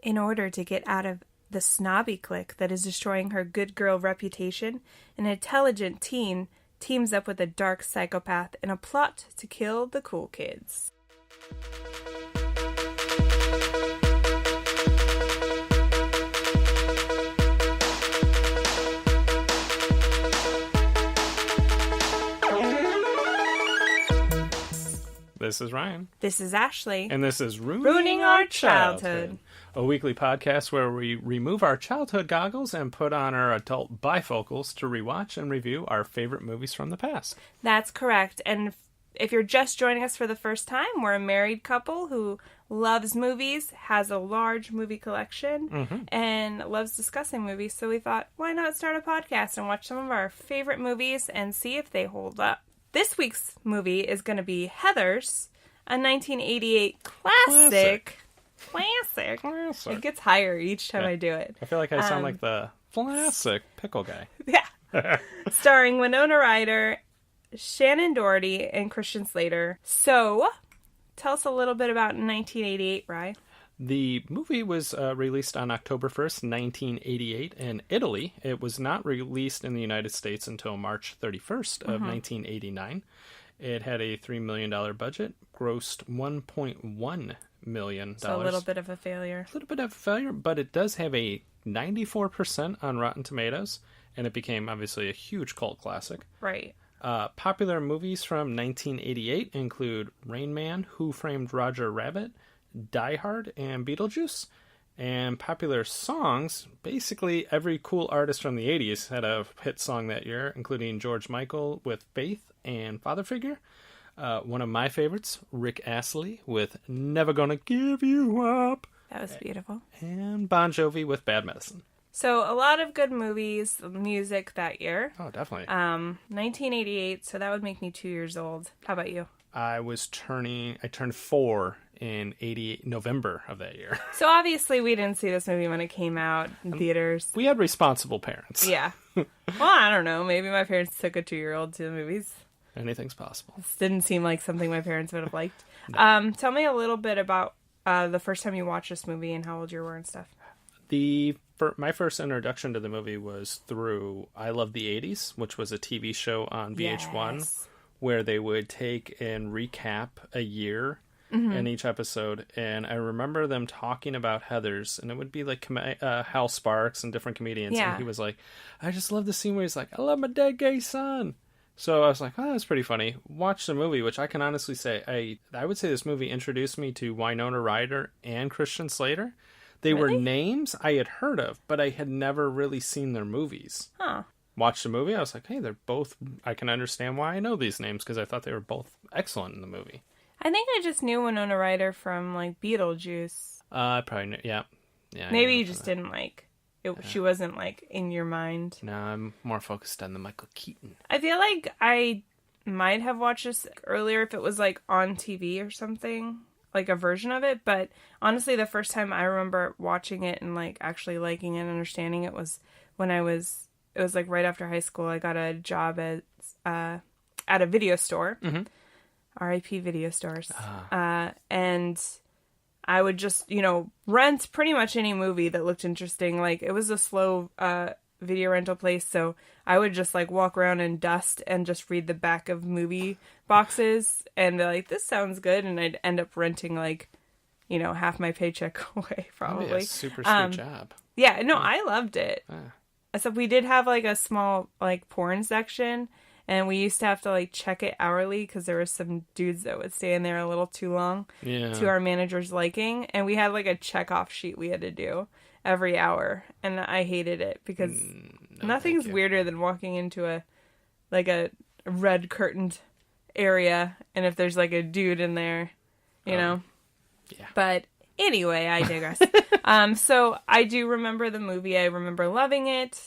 In order to get out of the snobby clique that is destroying her good girl reputation, an intelligent teen teams up with a dark psychopath in a plot to kill the cool kids. This is Ryan. This is Ashley. And this is Ruining Our Childhood. A weekly podcast where we remove our childhood goggles and put on our adult bifocals to rewatch and review our favorite movies from the past. That's correct. And if you're just joining us for the first time, we're a married couple who loves movies, has a large movie collection, and loves discussing movies. So we thought, why not start a podcast and watch some of our favorite movies and see if they hold up. This week's movie is going to be Heathers, a 1988 classic. It gets higher each time I do it. I feel like I sound like the classic pickle guy. Yeah. Starring Winona Ryder, Shannon Doherty, and Christian Slater. So, tell us a little bit about 1988, Rye. The movie was released on October 1st, 1988 in Italy. It was not released in the United States until March 31st of 1989. It had a $3 million budget, grossed $1.1 million. So a little bit of a failure. A little bit of a failure, but it does have a 94% on Rotten Tomatoes, and it became, obviously, a huge cult classic. Right. Popular movies from 1988 include Rain Man, Who Framed Roger Rabbit, Die Hard, and Beetlejuice. And popular songs, basically every cool artist from the 80s had a hit song that year, including George Michael with Faith and Father Figure. One of my favorites, Rick Astley with Never Gonna Give You Up. That was beautiful. And Bon Jovi with Bad Medicine. So a lot of good movies, music that year. Oh, definitely. 1988, so that would make me 2 years old. How about you? I turned 4 in November of that year. So obviously we didn't see this movie when it came out in theaters. We had responsible parents. Yeah. Well, I don't know. Maybe my parents took a 2-year-old to the movies. Anything's possible. This didn't seem like something my parents would have liked. No. Tell me a little bit about the first time you watched this movie and how old you were and stuff. My first introduction to the movie was through I Love the 80s, which was a TV show on VH1. Yes. Where they would take and recap a year in each episode. And I remember them talking about Heathers, and it would be like Hal Sparks and different comedians. Yeah. And he was like, I just love the scene where he's like, I love my dead gay son. So I was like, oh, that's pretty funny. Watch the movie, which I can honestly say, I would say this movie introduced me to Winona Ryder and Christian Slater. They were names I had heard of, but I had never really seen their movies. Huh. Watched the movie, I was like, hey, they're both, I can understand why I know these names, because I thought they were both excellent in the movie. I think I just knew Winona Ryder from, like, Beetlejuice. Probably, yeah. Maybe you just didn't, like, she wasn't, like, in your mind. No, I'm more focused on the Michael Keaton. I feel like I might have watched this earlier if it was, like, on TV or something, like a version of it, but honestly, the first time I remember watching it and, like, actually liking it and understanding it was when it was like right after high school. I got a job at a video store, R.I.P. video stores, and I would just, rent pretty much any movie that looked interesting. Like, it was a slow video rental place, so I would just, like, walk around in dust and just read the back of movie boxes and be like, this sounds good, and I'd end up renting, like, half my paycheck away, probably. Oh, yeah, super sweet job. Yeah, no, I loved it. Except we did have, like, a small, like, porn section, and we used to have to, like, check it hourly because there were some dudes that would stay in there a little too long to our manager's liking, and we had, like, a check-off sheet we had to do every hour, and I hated it because nothing's weirder than walking into a red curtained area, and if there's, like, a dude in there, you know? Yeah. But anyway, I digress. So I do remember the movie. I remember loving it.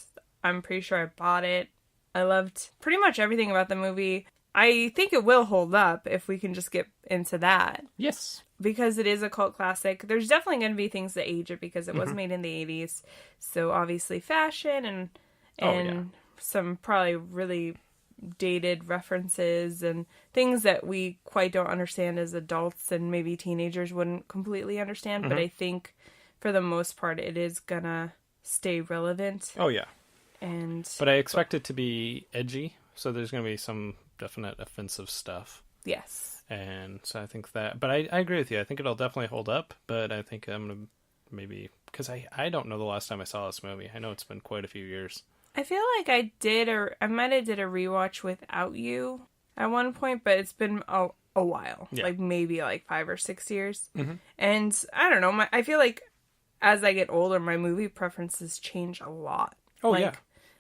I'm pretty sure I bought it. I loved pretty much everything about the movie. I think it will hold up if we can just get into that. Yes. Because it is a cult classic. There's definitely going to be things that age it because it was made in the 80s. So obviously fashion and some probably really dated references and things that we quite don't understand as adults and maybe teenagers wouldn't completely understand. But I think for the most part, it is gonna stay relevant. Oh, yeah. But I expect it to be edgy, so there's going to be some definite offensive stuff. Yes. And so I think that... But I agree with you. I think it'll definitely hold up, but I think I'm going to maybe... Because I don't know the last time I saw this movie. I know it's been quite a few years. I feel like I might have did a rewatch without you at one point, but it's been a while. Yeah. Like maybe like 5 or 6 years. Mm-hmm. And I don't know, I feel like as I get older, my movie preferences change a lot. Oh, like, yeah.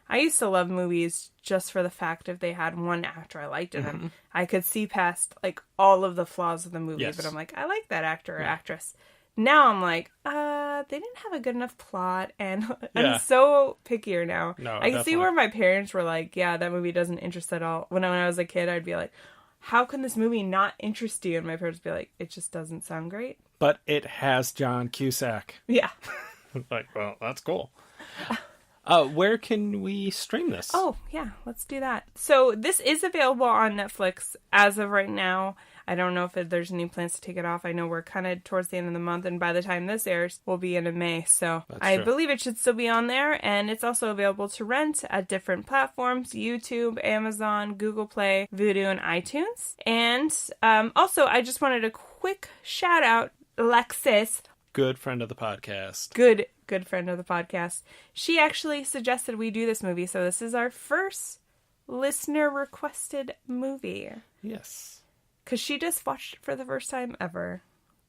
I used to love movies just for the fact if they had one actor I liked in them. I could see past like all of the flaws of the movie, Yes. but I'm like, I like that actor or actress. Now I'm like, they didn't have a good enough plot, and I'm so pickier now. No, I can see where my parents were like, yeah, that movie doesn't interest at all. When I was a kid, I'd be like, how can this movie not interest you? And my parents would be like, it just doesn't sound great. But it has John Cusack. Yeah. Like, well, that's cool. Where can we stream this? Oh, yeah, let's do that. So this is available on Netflix as of right now. I don't know if there's any plans to take it off. I know we're kind of towards the end of the month, and by the time this airs, we'll be into May. So I believe it should still be on there, and it's also available to rent at different platforms, YouTube, Amazon, Google Play, Vudu, and iTunes. And also, I just wanted a quick shout out, Alexis. Good friend of the podcast. Good friend of the podcast. She actually suggested we do this movie, so this is our first listener-requested movie. Yes. Because she just watched it for the first time ever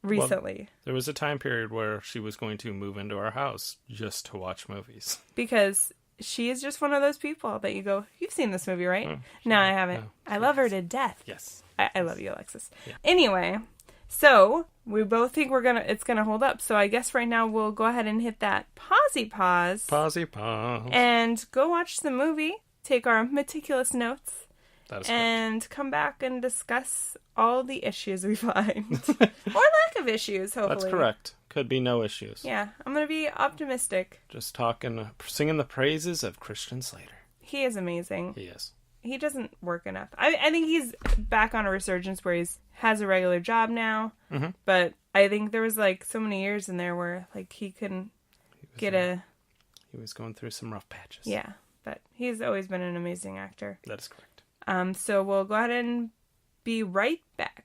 recently. Well, there was a time period where she was going to move into our house just to watch movies. Because she is just one of those people that you go, you've seen this movie, right? Oh, no, I haven't. No. I love her to death. Yes. I love you, Alexis. Yeah. Anyway, so we both think it's gonna hold up. So I guess right now we'll go ahead and hit that pause. Pausey pause. And go watch the movie, take our meticulous notes, That is and come back and discuss all the issues we find. Or lack of issues, hopefully. That's correct. Could be no issues. Yeah, I'm going to be optimistic. Just talking, singing the praises of Christian Slater. He is amazing. He is. He doesn't work enough. I think he's back on a resurgence where has a regular job now. Mm-hmm. But I think there was like so many years in there where like he couldn't get He was going through some rough patches. Yeah, but he's always been an amazing actor. That is correct. So we'll go ahead and be right back.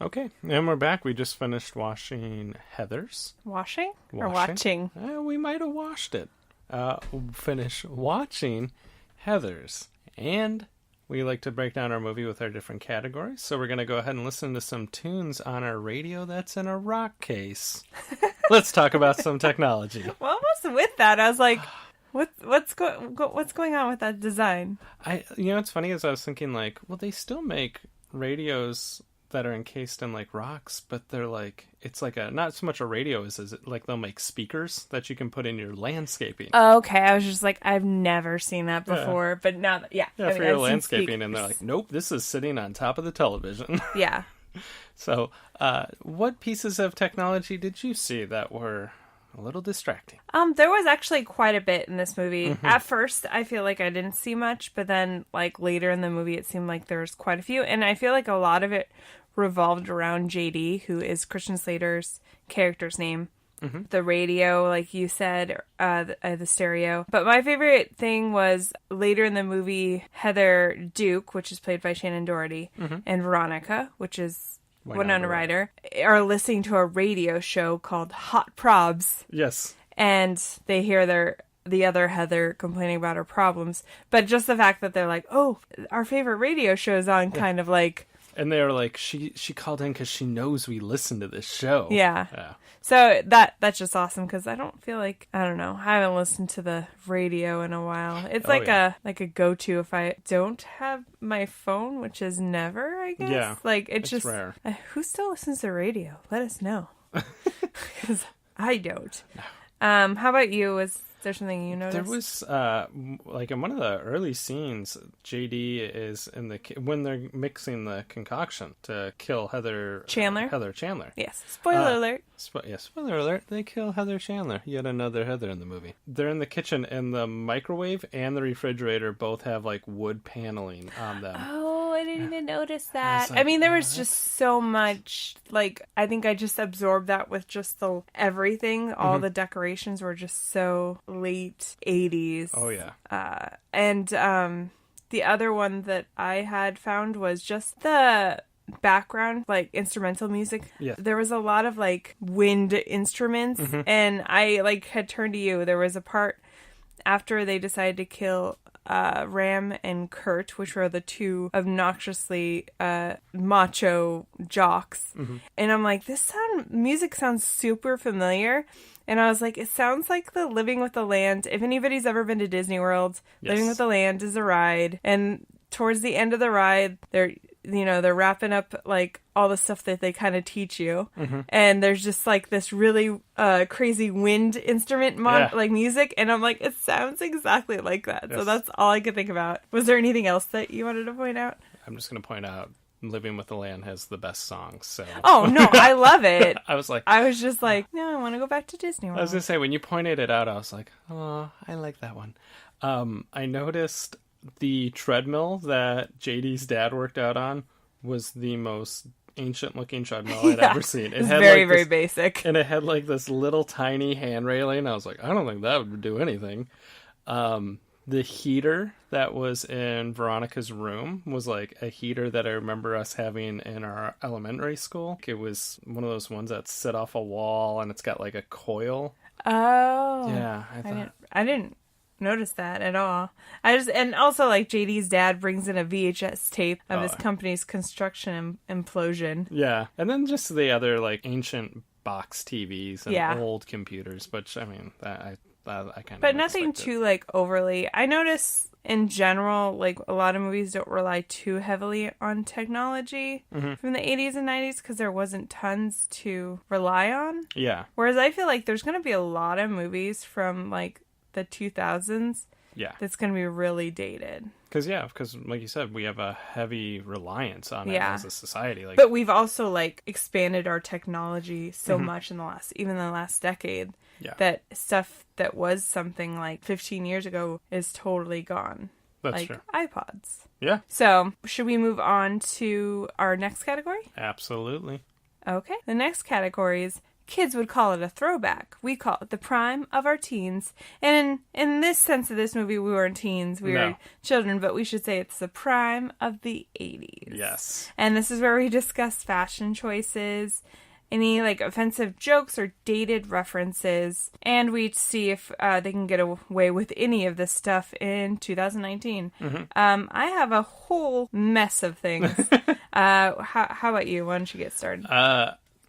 Okay, and we're back. We just finished washing Heathers. Washing? Or watching? We might have washed it. Finish watching Heathers. And we like to break down our movie with our different categories. So we're going to go ahead and listen to some tunes on our radio that's in a rock case. Let's talk about some technology. What was with that? I was like, what's going on with that design? It's funny as I was thinking like, well, they still make radios that are encased in like rocks, but they're like, it's like not so much a radio as it like they'll make speakers that you can put in your landscaping. Okay, I was just like, I've never seen that before, but now for your landscaping, and they're like, nope, this is sitting on top of the television. Yeah. So, what pieces of technology did you see that were a little distracting? There was actually quite a bit in this movie. Mm-hmm. At first, I feel like I didn't see much, but then like later in the movie, it seemed like there was quite a few, and I feel like a lot of it revolved around JD, who is Christian Slater's character's name. Mm-hmm. The radio, like you said, the stereo. But my favorite thing was later in the movie, Heather Duke, which is played by Shannon Doherty, mm-hmm. and Veronica, which is Winona Ryder, are listening to a radio show called Hot Probs. Yes. And they hear the other Heather complaining about her problems. But just the fact that they're like, oh, our favorite radio show's on, kind of like... And they were like, she called in because she knows we listen to this show. Yeah. So that's just awesome because I don't feel like, I don't know, I haven't listened to the radio in a while. It's a go-to if I don't have my phone, which is never, I guess. Yeah. Like it's just rare. Who still listens to radio? Let us know. Because I don't. No. How about you? Was there something you noticed? There was, like in one of the early scenes, JD is in when they're mixing the concoction to kill Heather Chandler. Heather Chandler. Yes. Spoiler alert. Spoiler alert. They kill Heather Chandler. Yet another Heather in the movie. They're in the kitchen, and the microwave and the refrigerator both have like wood paneling on them. Oh, I didn't even notice that. Like, I mean, there was just so much, like, I think I just absorbed that with just the everything. All the decorations were just so late 80s. Oh, yeah. And the other one that I had found was just the background, like, instrumental music. Yes. There was a lot of, like, wind instruments, and I, like, had turned to you. There was a part after they decided to kill Ram and Kurt, which were the two obnoxiously macho jocks. And I'm like, music sounds super familiar. And I was like, it sounds like the Living with the Land. If anybody's ever been to Disney World, yes. Living with the Land is a ride. And towards the end of the ride, they're wrapping up like all the stuff that they kind of teach you. And there's just like this really crazy wind instrument like music. And I'm like, it sounds exactly like that. Yes. So that's all I could think about. Was there anything else that you wanted to point out? I'm just going to point out Living with the Land has the best songs. So. Oh, no, I love it. I was just like, no, I want to go back to Disney World. I was going to say, when you pointed it out, I was like, oh, I like that one. I noticed the treadmill that JD's dad worked out on was the most ancient-looking treadmill I'd ever seen. It had very, very basic. And it had like this little tiny hand railing. I was like, I don't think that would do anything. The heater that was in Veronica's room was like a heater that I remember us having in our elementary school. It was one of those ones that sit off a wall and it's got like a coil. Oh. Yeah. I didn't notice that at all. And also like JD's dad brings in a VHS tape of his company's construction implosion. Yeah. And then just the other like ancient box TVs and old computers, which I mean, I kind of. But nothing too like overly. I notice in general, like a lot of movies don't rely too heavily on technology from the 80s and 90s because there wasn't tons to rely on. Yeah. Whereas I feel like there's going to be a lot of movies from like the 2000s. Yeah. That's going to be really dated. Because like you said, we have a heavy reliance on it as a society. Like, but we've also like expanded our technology so much in the last decade that stuff that was something like 15 years ago is totally gone. That's like true. iPods. Yeah. So should we move on to our next category? Absolutely. Okay. The next category is kids would call it a throwback. We call it the prime of our teens. And in this sense of this movie, we weren't teens. We were children, but we should say it's the prime of the 80s. Yes. And this is where we discuss fashion choices, any like offensive jokes or dated references, and we see if they can get away with any of this stuff in 2019. I have a whole mess of things. How about you? Why don't you get started?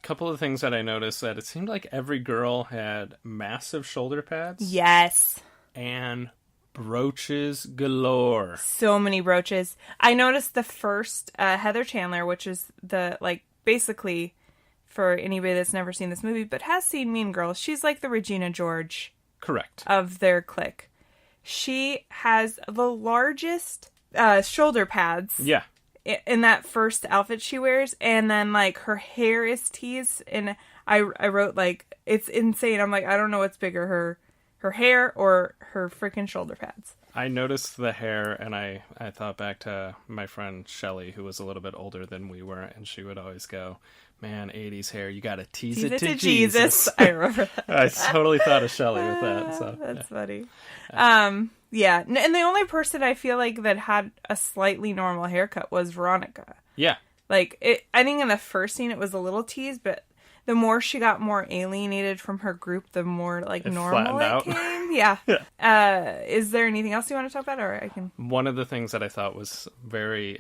Couple of things that I noticed that it seemed like every girl had massive shoulder pads. Yes. And brooches galore. So many brooches. I noticed the first Heather Chandler, which is the like basically for anybody that's never seen this movie but has seen Mean Girls, she's like the Regina George. Correct. Of their clique. She has the largest shoulder pads. Yeah. In that first outfit she wears, and then like her hair is teased, and I wrote like it's insane. I'm like, I don't know what's bigger, her hair or her freaking shoulder pads. I noticed the hair, and I thought back to my friend Shelly, who was a little bit older than we were, and she would always go, "Man, 80s hair, you gotta tease it to Jesus." I remember that. I totally thought of Shelly with that. So that's funny. Yeah, and the only person I feel like that had a slightly normal haircut was Veronica. Yeah. Like, I think in the first scene it was a little teased, but the more she got more alienated from her group, the more, like, normal it came. Yeah. Is there anything else you want to talk about, or I can... One of the things that I thought was very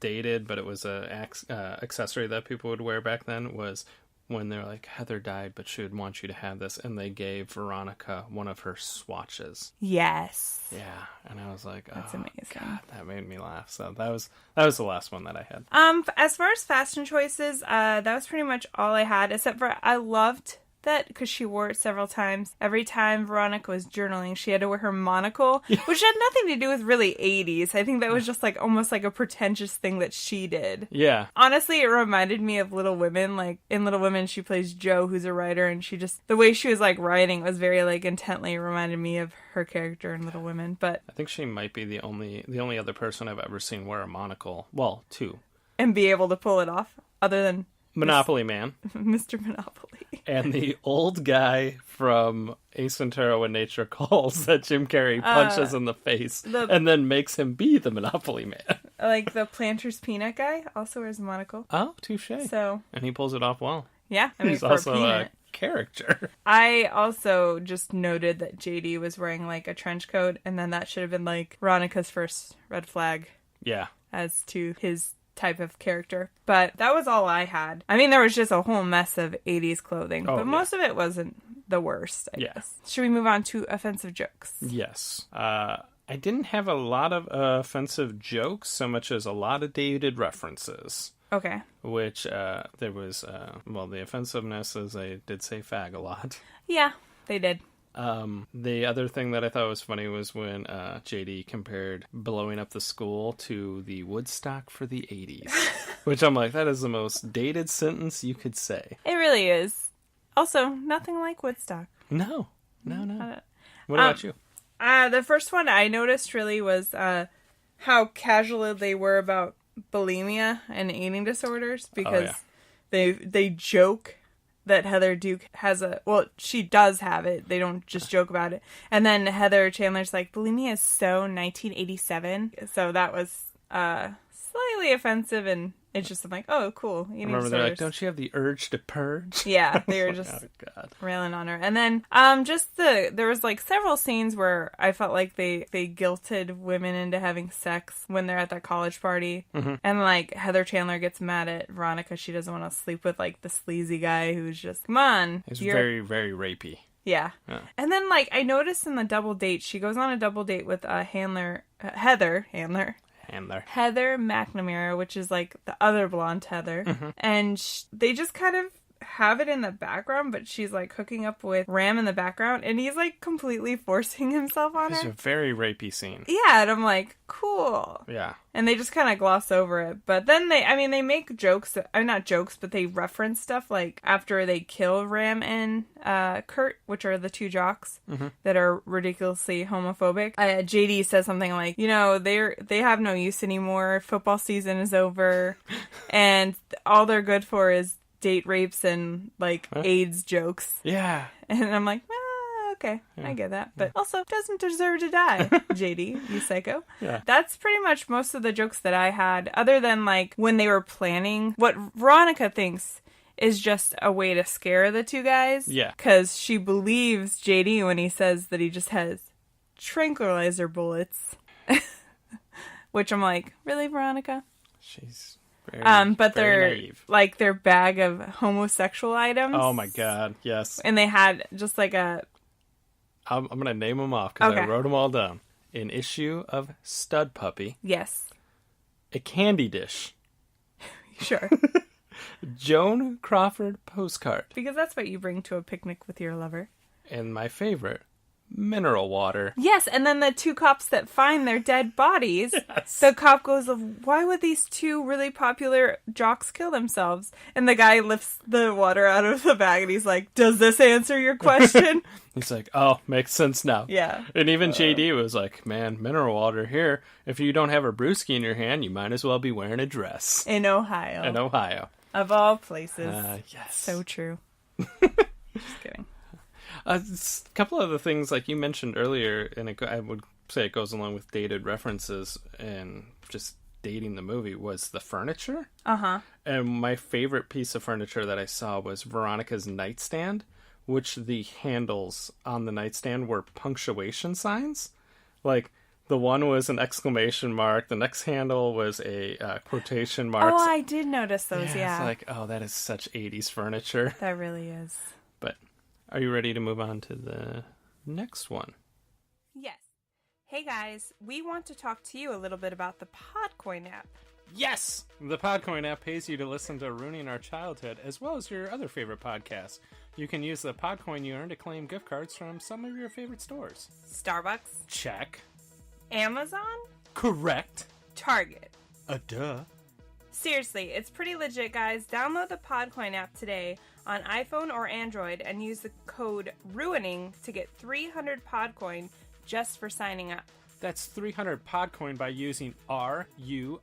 dated, but it was a accessory that people would wear back then, was when they're like, Heather died, but she would want you to have this, and they gave Veronica one of her swatches. Yes. Yeah, and I was like, that's amazing. God, that made me laugh. So that was the last one that I had. As far as fashion choices, that was pretty much all I had, except for I loved that because she wore it several times. Every time Veronica was journaling, she had to wear her monocle, which had nothing to do with really 80s. I think that was just like almost like a pretentious thing that she did. Yeah. Honestly, it reminded me of Little Women. Like in Little Women, she plays Jo, who's a writer, and she just, the way she was like writing was very like intently reminded me of her character in Little Women. But I think she might be the only other person I've ever seen wear a monocle. Well, two. And be able to pull it off, other than Monopoly Man. Mr. Monopoly. And the old guy from Ace Ventura When Nature Calls that Jim Carrey punches in the face and then makes him be the Monopoly Man. Like the Planters Peanut guy also wears a monocle. Oh, touche. So, and he pulls it off well. Yeah, I mean, he's for also a peanut. a character. I also just noted that JD was wearing like a trench coat, and then that should have been like Veronica's first red flag. Yeah. As to his type of character. But that was all I had. I mean, there was just a whole mess of 80s clothing, but most of it wasn't the worst, I guess. Should we move on to offensive jokes? Yes. I didn't have a lot of offensive jokes so much as a lot of dated references. Okay. Which there was, the offensiveness is they did say fag a lot. Yeah, they did. The other thing that I thought was funny was when JD compared blowing up the school to the Woodstock for the 80s. Which I'm like, that is the most dated sentence you could say. It really is. Also, nothing like Woodstock. No. What about you? The first one I noticed really was how casual they were about bulimia and eating disorders, because they joke that Heather Duke has she does have it. They don't just joke about it. And then Heather Chandler's like, bulimia is so 1987. So that was slightly offensive, and it's just, I'm like, oh, cool. Remember, they're like, don't you have the urge to purge? Yeah, they were just railing on her. And then there was like several scenes where I felt like they guilted women into having sex when they're at that college party. Mm-hmm. And like Heather Chandler gets mad at Veronica. She doesn't want to sleep with like the sleazy guy who's just, come on. He's very, very rapey. Yeah. And then like I noticed in the double date, she goes on a double date with Heather McNamara, which is like the other blonde Heather. Mm-hmm. And they just kind of have it in the background, but she's like hooking up with Ram in the background, and he's like completely forcing himself on her. It's a very rapey scene. Yeah, and I'm like, cool. Yeah. And they just kind of gloss over it. But then they make jokes, not jokes, but they reference stuff like after they kill Ram and Kurt, which are the two jocks that are ridiculously homophobic. JD says something like, they have no use anymore. Football season is over. And all they're good for is date rapes and like AIDS jokes. Yeah. And I'm like, okay, I get that. But also doesn't deserve to die, JD, you psycho. Yeah. That's pretty much most of the jokes that I had, other than like when they were planning what Veronica thinks is just a way to scare the two guys. Yeah. Because she believes JD when he says that he just has tranquilizer bullets. Which I'm like, really, Veronica? She's... but they're naive. Like their bag of homosexual items. Oh my god, yes. And they had just like I'm gonna name them off because I wrote them all down. An issue of Stud Puppy. Yes. A candy dish. Sure. Joan Crawford postcard. Because that's what you bring to a picnic with your lover. And my favorite, mineral water. Yes, and then the two cops that find their dead bodies, the cop goes, why would these two really popular jocks kill themselves? And the guy lifts the water out of the bag and he's like, does this answer your question? He's like, oh, makes sense now. Yeah. And even JD was like, man, mineral water here. If you don't have a brewski in your hand, you might as well be wearing a dress. In Ohio. Of all places. Yes. So true. Just kidding. A couple of the things, like you mentioned earlier, and I would say it goes along with dated references and just dating the movie, was the furniture. Uh-huh. And my favorite piece of furniture that I saw was Veronica's nightstand, which the handles on the nightstand were punctuation signs. Like, the one was an exclamation mark, the next handle was a quotation mark. Oh, I did notice those, yeah. It's like, oh, that is such 80s furniture. That really is. But... are you ready to move on to the next one? Yes. Hey guys, we want to talk to you a little bit about the Podcoin app. Yes! The Podcoin app pays you to listen to Ruining Our Childhood, as well as your other favorite podcasts. You can use the Podcoin you earn to claim gift cards from some of your favorite stores. Starbucks. Check. Amazon. Correct. Target. Duh. Seriously, it's pretty legit, guys. Download the Podcoin app today on iPhone or Android and use the code RUINING to get 300 Podcoin just for signing up. That's 300 Podcoin by using RUINING.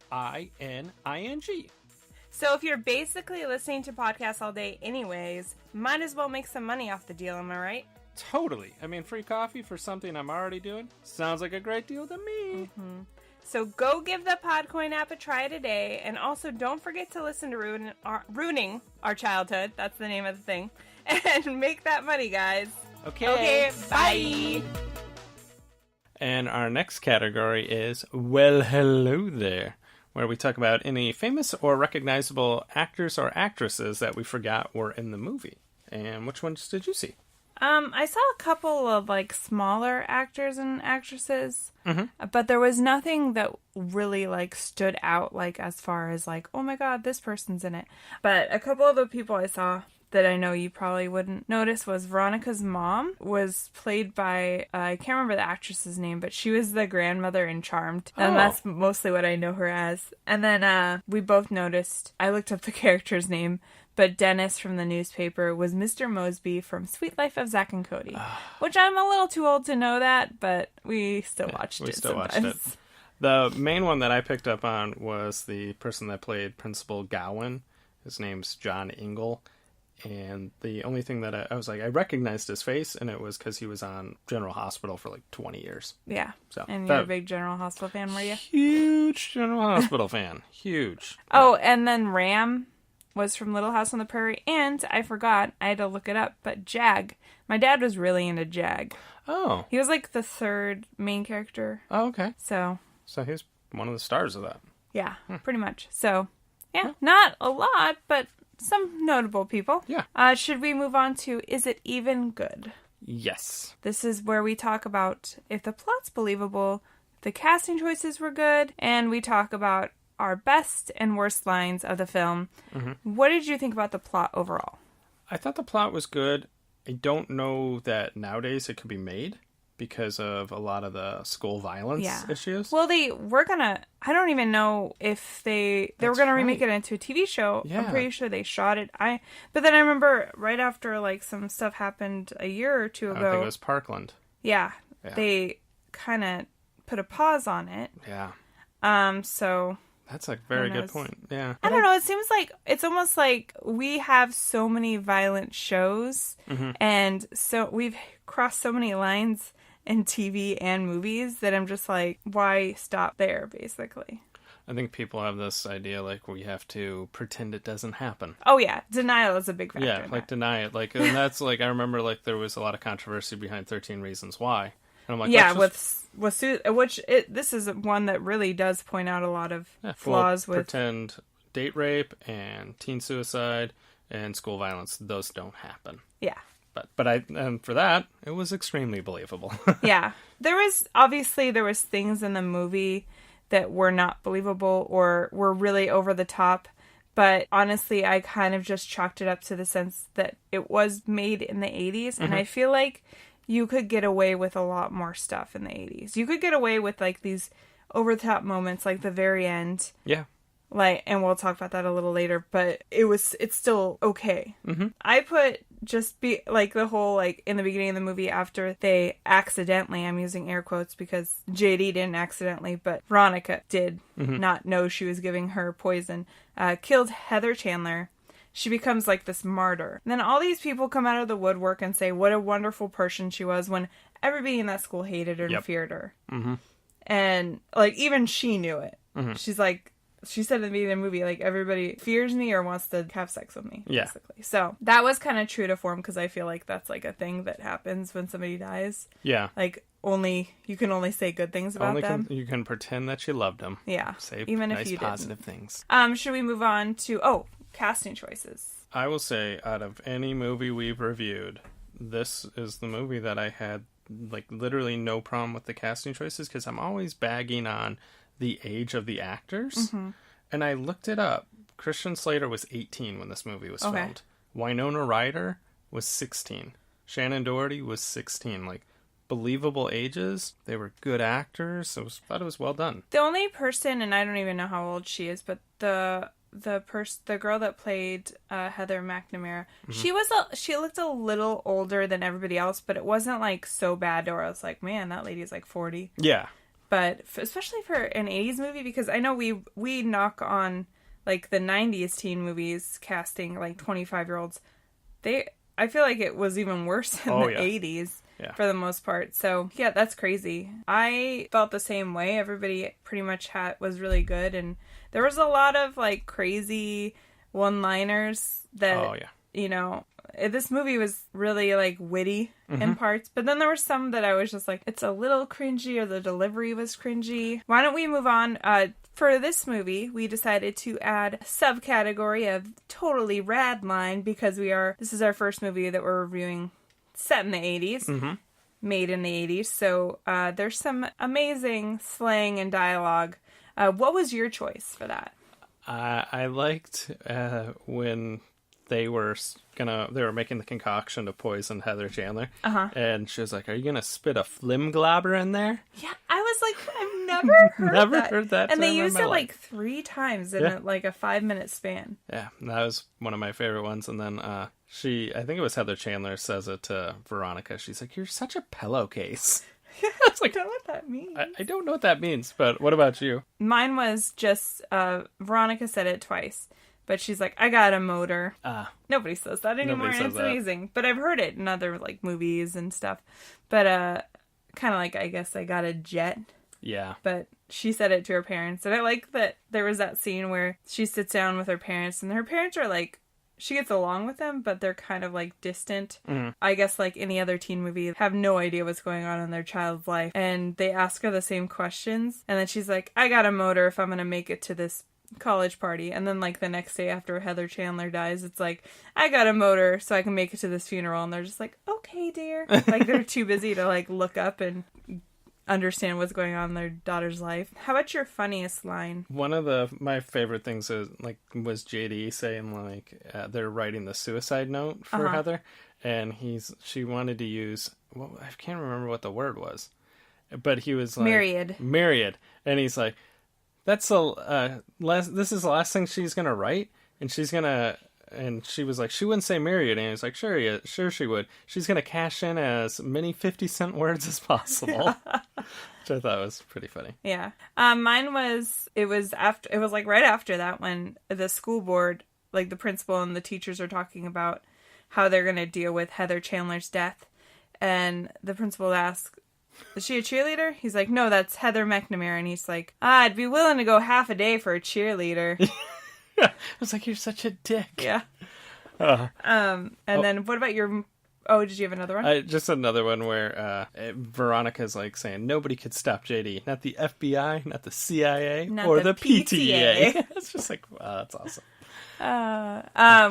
So if you're basically listening to podcasts all day anyways, might as well make some money off the deal, am I right? Totally. I mean, free coffee for something I'm already doing? Sounds like a great deal to me. Mm-hmm. So go give the Podcoin app a try today, and also don't forget to listen to Ruining Our Childhood, that's the name of the thing, and make that money, guys. Okay, bye! And our next category is Well, Hello There, where we talk about any famous or recognizable actors or actresses that we forgot were in the movie. And which ones did you see? I saw a couple of, smaller actors and actresses, but there was nothing that really, stood out, as far as, oh my god, this person's in it. But a couple of the people I saw that I know you probably wouldn't notice was Veronica's mom was played by, I can't remember the actress's name, but she was the grandmother in Charmed, and that's mostly what I know her as. And then we both noticed, I looked up the character's name, but Dennis from the newspaper was Mr. Mosby from Sweet Life of Zack and Cody, which I'm a little too old to know that, but we still watched it sometimes. The main one that I picked up on was the person that played Principal Gowan. His name's John Ingle. And the only thing that I was I recognized his face, and it was because he was on General Hospital for 20 years. Yeah. So and you're a big General Hospital fan, were you? Huge General Hospital fan. Huge. Oh, and then Ram was from Little House on the Prairie, and I forgot, I had to look it up, but Jag. My dad was really into Jag. Oh. He was the third main character. Oh, okay. So he's one of the stars of that. Yeah, pretty much. So, yeah, not a lot, but some notable people. Yeah. Should we move on to Is It Even Good? Yes. This is where we talk about if the plot's believable, the casting choices were good, and we talk about our best and worst lines of the film. What did you think about the plot overall? I thought the plot was good. I don't know that nowadays it could be made because of a lot of the school violence issues. Well, I don't even know if they were gonna remake it into a TV show. Yeah. I'm pretty sure they shot it. But then I remember right after some stuff happened a year or two ago. I think it was Parkland. Yeah. They kind of put a pause on it. Yeah. So that's a very good point. Yeah. I don't know. It seems like it's almost like we have so many violent shows, and so we've crossed so many lines in TV and movies that I'm just why stop there, basically? I think people have this idea we have to pretend it doesn't happen. Oh yeah, denial is a big factor. Yeah, deny it. And that's I remember there was a lot of controversy behind 13 Reasons Why. And I'm this is one that really does point out a lot of flaws with pretend date rape and teen suicide and school violence. Those don't happen. Yeah. But for that, it was extremely believable. Yeah. There was things in the movie that were not believable or were really over the top. But honestly, I kind of just chalked it up to the sense that it was made in the 80s. And I feel like you could get away with a lot more stuff in the 80s. You could get away with these over the top moments like the very end. Yeah. And we'll talk about that a little later, but it's still okay. I put the whole in the beginning of the movie after they accidentally, I'm using air quotes because JD didn't accidentally, but Veronica did not know she was giving her poison, killed Heather Chandler. She becomes this martyr. And then all these people come out of the woodwork and say what a wonderful person she was when everybody in that school hated her and feared her. And even she knew it. She's she said in the beginning of the movie, everybody fears me or wants to have sex with me, basically. So that was kind of true to form because I feel like that's a thing that happens when somebody dies. Yeah. You can only say good things about them. You can pretend that you loved them. Yeah. Say even nice if you positive things. Should we move on to, casting choices? I will say, out of any movie we've reviewed, this is the movie that I had, literally no problem with the casting choices because I'm always bagging on the age of the actors. And I looked it up. Christian Slater was 18 when this movie was filmed. Winona Ryder was 16. Shannon Doherty was 16. Like, believable ages. They were good actors. Thought it was well done. The only person, and I don't even know how old she is, but the girl that played Heather McNamara, she looked a little older than everybody else, but it wasn't like so bad or I was like, man, that lady's like 40. Yeah. But especially for an 80s movie, because I know we knock on like the 90s teen movies casting like 25-year-olds. I feel like it was even worse in the 80s. Yeah. For the most part. So, yeah, that's crazy. I felt the same way. Everybody pretty much was really good. And there was a lot of, like, crazy one-liners that, you know, this movie was really, like, witty in parts. But then there were some that I was just like, it's a little cringy or the delivery was cringy. Why don't we move on? For this movie, we decided to add a subcategory of totally rad line because this is our first movie that we're reviewing set in the 80s, made in the 80s, so there's some amazing slang and dialogue. What was your choice for that? I liked when they were making the concoction to poison Heather Chandler, and she was like, "Are you gonna spit a flimglobber in there?" Yeah, I was like, I've never heard that, and they used it like 3 times in like a 5-minute span. Yeah, that was one of my favorite ones, and then I think it was Heather Chandler says it to Veronica. She's like, "You're such a pillowcase." I like, don't know what that means. I don't know what that means, but what about you? Mine was just Veronica said it twice. But she's like, I got a motor. Nobody says that anymore, and it's amazing. But I've heard it in other like movies and stuff. But kind of like, I guess I got a jet. Yeah. But she said it to her parents. And I like that there was that scene where she sits down with her parents, and her parents are like, she gets along with them, but they're kind of like distant. I guess like any other teen movie, have no idea what's going on in their child's life. And they ask her the same questions. And then she's like, I got a motor if I'm going to make it to this college party. And then like the next day after Heather Chandler dies, it's like, I got a motor so I can make it to this funeral. And they're just like, okay, dear. Like they're too busy to like look up and understand what's going on in their daughter's life. How about your funniest line? One of my favorite things was JD saying like they're writing the suicide note for Heather, and she wanted to use, well, I can't remember what the word was, but he was like myriad, and he's like, this is the last thing she's gonna write, and she was like, she wouldn't say myriad, and he was like, sure she would. She's gonna cash in as many 50-cent words as possible. Which I thought was pretty funny. Yeah. Mine was, it was like right after that when the school board, like the principal and the teachers are talking about how they're gonna deal with Heather Chandler's death, and the principal asks, is she a cheerleader? He's like, no, that's Heather McNamara. And he's like, I'd be willing to go half a day for a cheerleader. I was like, you're such a dick. Yeah. And then what about your... Oh, did you have another one? Just another one where Veronica's like saying, nobody could stop JD. Not the FBI, not the CIA, or the PTA. It's just like, wow, that's awesome.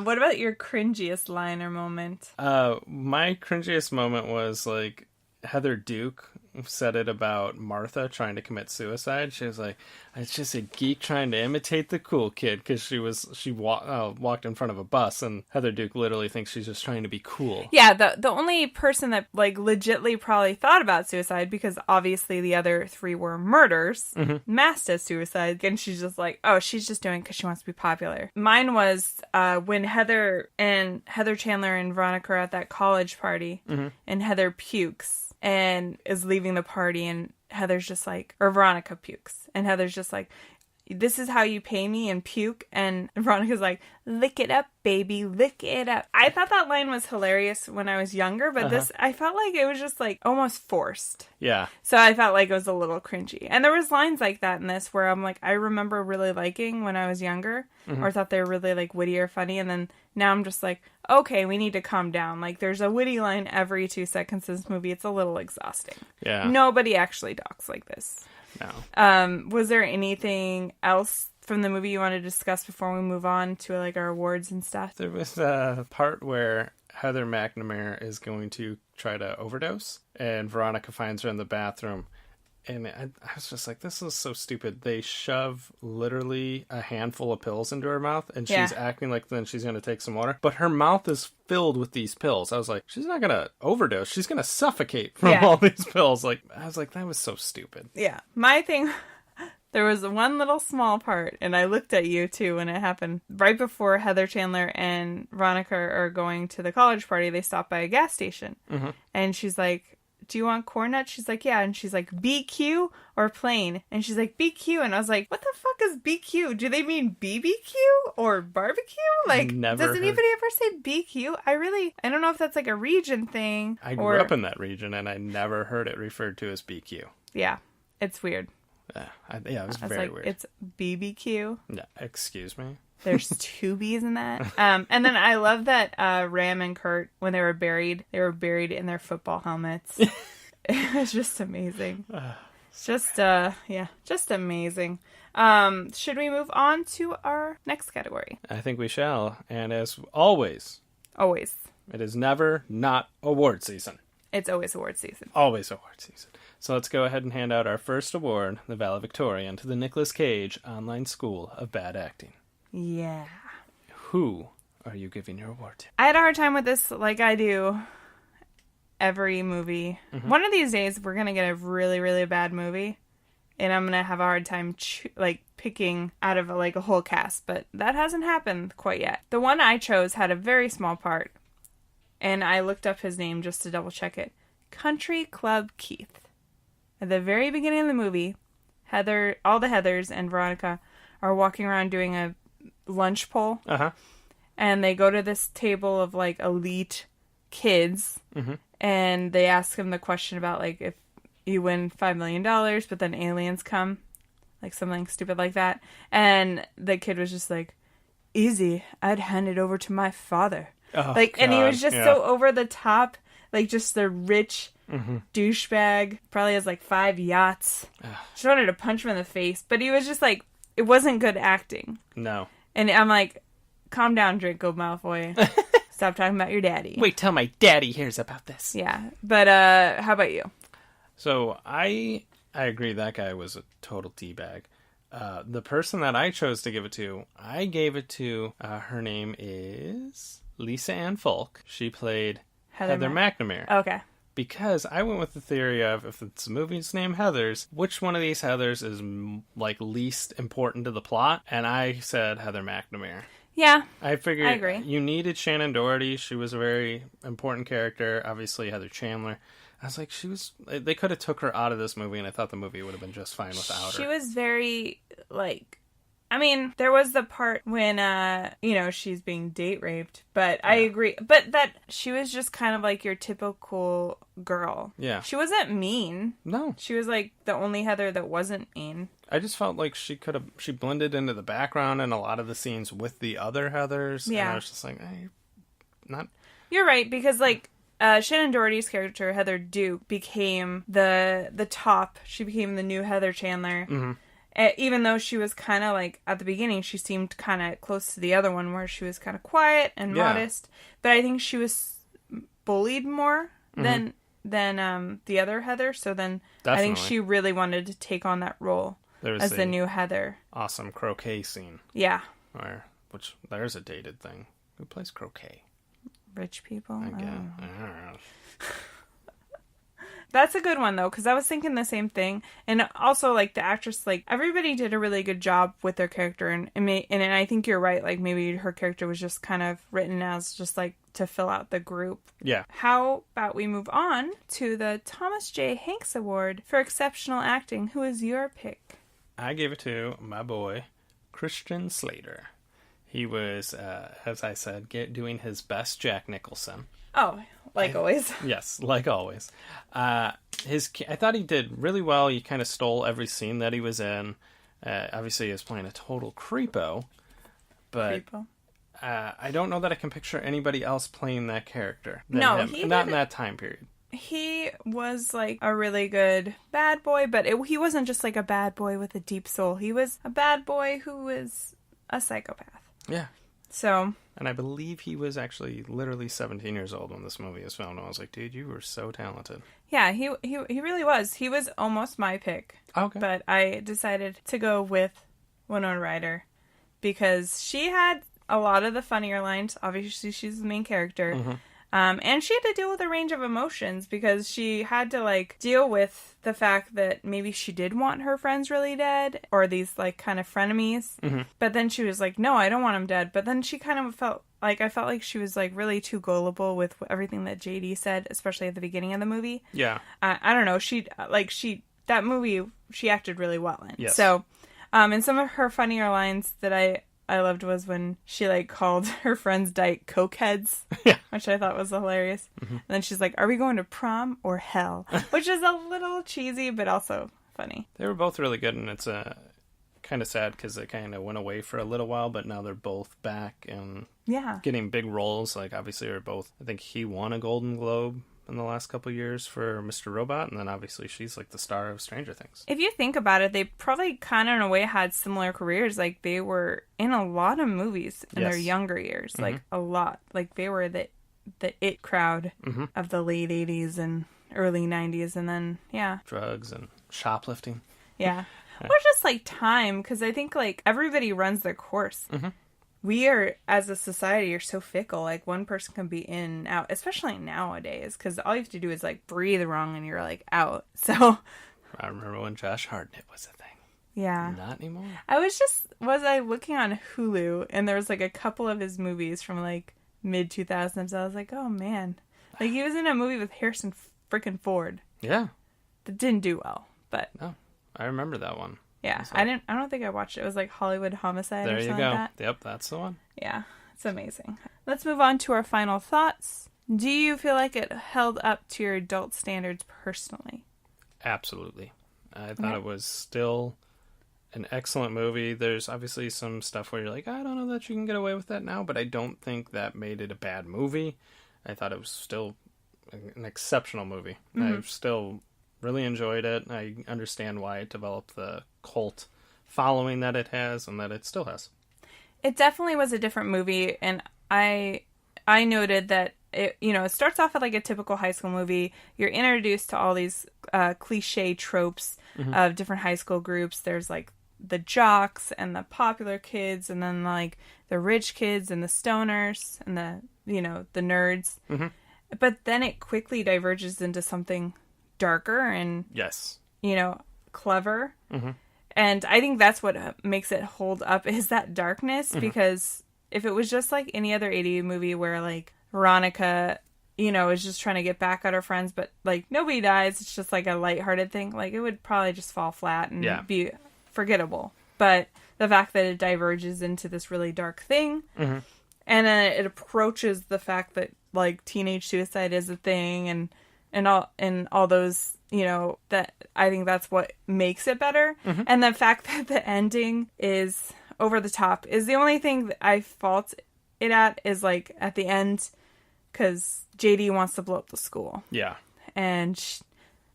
What about your cringiest line or moment? My cringiest moment was like Heather Duke said it about Martha trying to commit suicide. She was like, it's just a geek trying to imitate the cool kid, because she walked in front of a bus, and Heather Duke literally thinks she's just trying to be cool. Yeah, the only person that like legitly probably thought about suicide, because obviously the other 3 were murders, masked as suicide, and she's just like, oh, she's just doing it because she wants to be popular. Mine was when Heather Chandler and Veronica are at that college party, and Heather pukes and is leaving the party, and Heather's just like, or Veronica pukes, and Heather's just like, this is how you pay me, and puke, and Veronica's like, lick it up, baby, lick it up. I thought that line was hilarious when I was younger, but this, I felt like it was just like almost forced. Yeah. So I felt like it was a little cringy. And there was lines like that in this where I'm like, I remember really liking when I was younger, or thought they were really like witty or funny, and then now I'm just like, okay, we need to calm down. Like, there's a witty line every 2 seconds in this movie. It's a little exhausting. Yeah. Nobody actually talks like this. No. Was there anything else from the movie you want to discuss before we move on to like our awards and stuff? There was a part where Heather McNamara is going to try to overdose, and Veronica finds her in the bathroom, And I was just like, this is so stupid. They shove literally a handful of pills into her mouth, and she's acting like then she's going to take some water. But her mouth is filled with these pills. I was like, she's not going to overdose. She's going to suffocate from all these pills. Like, I was like, that was so stupid. Yeah. My thing, there was one little small part, and I looked at you too when it happened. Right before Heather Chandler and Veronica are going to the college party, they stop by a gas station. Mm-hmm. And she's like, do you want corn nuts? She's like, yeah. And she's like, BQ or plain? And she's like, BQ. And I was like, what the fuck is BQ? Do they mean BBQ or barbecue? Like, does anybody ever say BQ? I don't know if that's like a region thing. I grew up in that region, and I never heard it referred to as BQ. Yeah, it's weird. It was very weird. It's BBQ. No, excuse me. There's 2 B's in that. And then I love that Ram and Kurt, when they were buried in their football helmets. It was just amazing. Just amazing. Should we move on to our next category? I think we shall. And as always, it is never not award season. It's always award season. Always award season. So let's go ahead and hand out our first award, the valedictorian, to the Nicolas Cage Online School of Bad Acting. Yeah. Who are you giving your award to? I had a hard time with this, like I do every movie. Mm-hmm. One of these days, we're going to get a really, really bad movie, and I'm going to have a hard time picking out of a whole cast, but that hasn't happened quite yet. The one I chose had a very small part, and I looked up his name just to double check it. Country Club Keith. At the very beginning of the movie, all the Heathers and Veronica are walking around doing a lunch poll. Uh-huh. And they go to this table of elite kids, mm-hmm. and they ask him the question about if you win $5 million, but then aliens come, something stupid like that. And the kid was just like, easy, I'd hand it over to my father. Oh, and he was just so over the top, just the rich mm-hmm. douchebag, probably has 5 yachts. Just wanted to punch him in the face, but he was just it wasn't good acting. No. And I'm like, calm down, Draco Malfoy. Stop talking about your daddy. Wait till my daddy hears about this. Yeah. But how about you? So I agree that guy was a total teabag. The person that I chose to give it to, I gave it to, her name is Lisa Ann Falk. She played Heather McNamara. Okay. Because I went with the theory of, if it's a movie's named Heathers, which one of these Heathers is least important to the plot? And I said Heather McNamara. Yeah, I figured I agree. You needed Shannon Doherty. She was a very important character. Obviously, Heather Chandler. I was like, they could have took her out of this movie, and I thought the movie would have been just fine without her. She was very, there was the part when, she's being date raped, but yeah. I agree. But that she was just kind of your typical girl. Yeah. She wasn't mean. No. She was the only Heather that wasn't mean. I just felt like she blended into the background in a lot of the scenes with the other Heathers. Yeah. And I was just like, not. You're right, because Shannon Doherty's character, Heather Duke, became the top. She became the new Heather Chandler. Mm-hmm. Even though she was kind of at the beginning, she seemed kind of close to the other one where she was kind of quiet and modest. But I think she was bullied more mm-hmm. than the other Heather. So then definitely. I think she really wanted to take on that role as the new Heather. Awesome croquet scene. Yeah. Which there's a dated thing. Who plays croquet? Rich people? I guess. I don't know. That's a good one, though, because I was thinking the same thing. And also, the actress, everybody did a really good job with their character. And I think you're right. Maybe her character was just kind of written as just, to fill out the group. Yeah. How about we move on to the Thomas J. Hanks Award for Exceptional Acting? Who is your pick? I gave it to my boy, Christian Slater. He was, as I said, doing his best Jack Nicholson. Oh, always. Yes, like always. I thought he did really well. He kind of stole every scene that he was in. Obviously, he was playing a total creepo. But I don't know that I can picture anybody else playing that character than him. Not in that time period. He was a really good bad boy, but he wasn't just a bad boy with a deep soul. He was a bad boy who was a psychopath. Yeah. So... And I believe he was actually literally 17 years old when this movie was filmed. And I was like, dude, you were so talented. Yeah, he really was. He was almost my pick. Okay. But I decided to go with Winona Ryder because she had a lot of the funnier lines. Obviously, she's the main character. Mm-hmm. And she had to deal with a range of emotions because she had to, like, deal with the fact that maybe she did want her friends really dead or these, like, kind of frenemies. Mm-hmm. But then she was like, no, I don't want them dead. But then she kind of felt like, I felt like she was, like, really too gullible with everything that JD said, especially at the beginning of the movie. Yeah. I don't know. That movie, she acted really well in. Yes. So, and some of her funnier lines that I loved was when she, like, called her friends Diet Coke heads, Yeah. which I thought was hilarious. Mm-hmm. And then she's like, are we going to prom or hell? Which is a little cheesy, but also funny. They were both really good, and it's kind of sad because they kind of went away for a little while, but now they're both back and getting big roles. Like, obviously, they're both, I think he won a Golden Globe in the last couple of years for Mr. Robot, and then obviously she's like the star of Stranger Things. If you think about it, they probably kind of in a way had similar careers. Like, they were in a lot of movies in their younger years, like a lot. Like, they were the it crowd of the late 80s and early 90s, and then drugs and shoplifting. Or just like time, because I think like everybody runs their course. We are, as a society, are so fickle. Like, one person can be in and out, especially nowadays, because all you have to do is, like, breathe wrong and you're, like, out. So... I remember when Josh Hartnett was a thing. Yeah. Not anymore. Was I looking on Hulu, and there was, like, a couple of his movies from, like, mid-2000s. I was like, oh, man. Like, he was in a movie with Harrison freaking Ford. Yeah. That didn't do well, but... No, I remember that one. Yeah, I don't think I watched it. It was like Hollywood Homicide or something like that. Yep, that's the one. Yeah, it's amazing. Let's move on to our final thoughts. Do you feel like it held up to your adult standards personally? Absolutely. I thought it was still an excellent movie. There's obviously some stuff where you're like, I don't know that you can get away with that now, but I don't think that made it a bad movie. I thought it was still an exceptional movie. I've still really enjoyed it. I understand why it developed the cult following that it has and that it still has. It definitely was a different movie, and I noted that it starts off at like a typical high school movie. You're introduced to all these cliche tropes of different high school groups. There's like the jocks and the popular kids, and then like the rich kids and the stoners and the nerds. But then it quickly diverges into something darker and clever. And I think that's what makes it hold up is that darkness, because if it was just like any other 80s movie where like Veronica is just trying to get back at her friends, but like nobody dies, it's just like a lighthearted thing, like it would probably just fall flat and be forgettable. But the fact that it diverges into this really dark thing, and it approaches the fact that like teenage suicide is a thing, and all those, that I think that's what makes it better. And the fact that the ending is over the top is the only thing that I fault it at, is like at the end, because JD wants to blow up the school. Yeah. And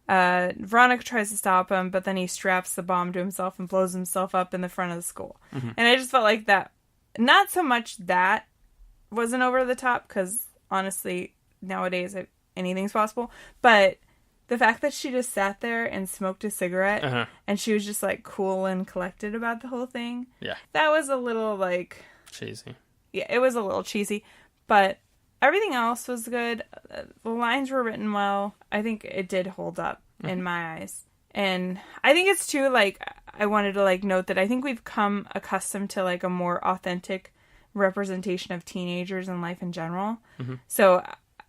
Veronica tries to stop him, but then he straps the bomb to himself and blows himself up in the front of the school. And I just felt like that, not so much that wasn't over the top, because honestly, nowadays anything's possible, but the fact that she just sat there and smoked a cigarette and she was just like cool and collected about the whole thing. Yeah. That was a little like cheesy. Yeah, it was a little cheesy, but everything else was good. The lines were written well. I think it did hold up in my eyes. And I think it's too, like, I wanted to like note that I think we've come accustomed to like a more authentic representation of teenagers and life in general. So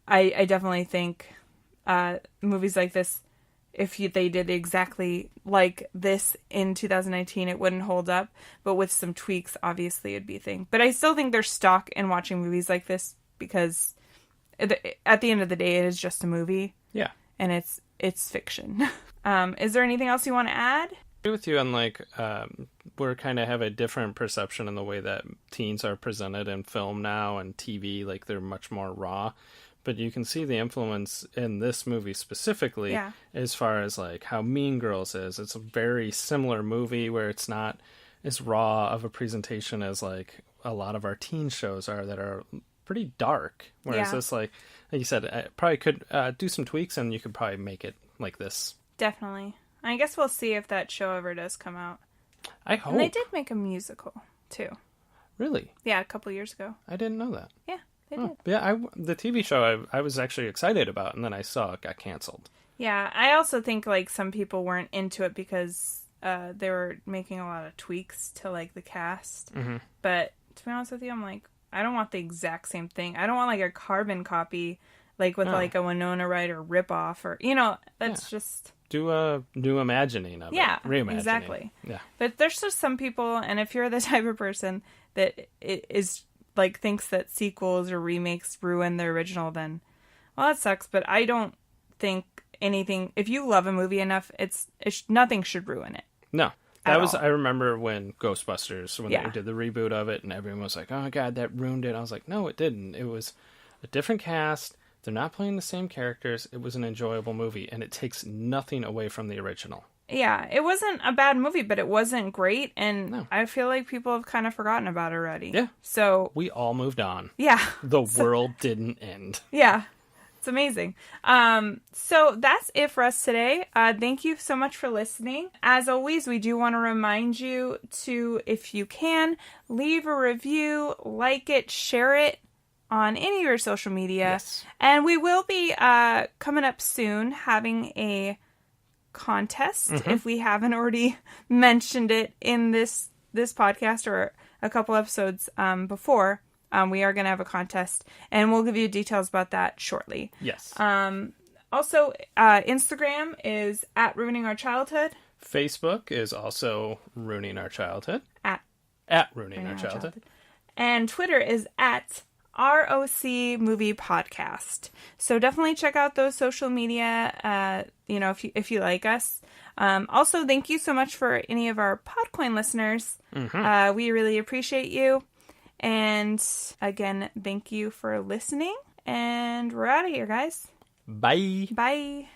I definitely think movies like this, if they did exactly like this in 2019, it wouldn't hold up. But with some tweaks, obviously, it'd be a thing. But I still think there's stock in watching movies like this, because at the end of the day, it is just a movie. Yeah. And it's fiction. Is there anything else you want to add? I agree with you on like we're kind of have a different perception in the way that teens are presented in film now and TV. Like, they're much more raw. But you can see the influence in this movie specifically, as far as like how Mean Girls is. It's a very similar movie where it's not as raw of a presentation as like a lot of our teen shows are that are pretty dark. Whereas this, like you said, I probably could do some tweaks and you could probably make it like this. Definitely. I guess we'll see if that show ever does come out. I hope. And they did make a musical, too. Really? Yeah, a couple years ago. I didn't know that. Yeah, they did. Yeah, the TV show I was actually excited about, and then I saw it got canceled. Yeah, I also think, like, some people weren't into it because they were making a lot of tweaks to, like, the cast. Mm-hmm. But, to be honest with you, I'm like, I don't want the exact same thing. I don't want, like, a carbon copy, like, with, like, a Winona Ryder ripoff, or, you know, that's just... Do a new imagining of it. Reimagining. Exactly. Yeah. But there's just some people, and if you're the type of person that is like thinks that sequels or remakes ruin the original, then well, that sucks. But I don't think anything. If you love a movie enough, nothing should ruin it. No, that was. I remember when Ghostbusters, when they did the reboot of it, and everyone was like, "Oh my god, that ruined it." I was like, "No, it didn't. It was a different cast. They're not playing the same characters. It was an enjoyable movie, and it takes nothing away from the original." Yeah, it wasn't a bad movie, but it wasn't great, and I feel like people have kind of forgotten about it already. Yeah. So we all moved on. Yeah. The world didn't end. Yeah. It's amazing. So that's it for us today. Thank you so much for listening. As always, we do want to remind you to, if you can, leave a review, like it, share it on any of your social media. Yes. And we will be coming up soon having a contest, if we haven't already mentioned it in this podcast or a couple episodes before. We are going to have a contest, and we'll give you details about that shortly. Yes. Also, Instagram is at Ruining Our Childhood. Facebook is also Ruining Our Childhood. At Ruining Our Childhood. And Twitter is at ROC Movie Podcast. So definitely check out those social media, if you like us. Also, thank you so much for any of our Podcoin listeners. We really appreciate you. And again, thank you for listening. And we're out of here, guys. Bye. Bye.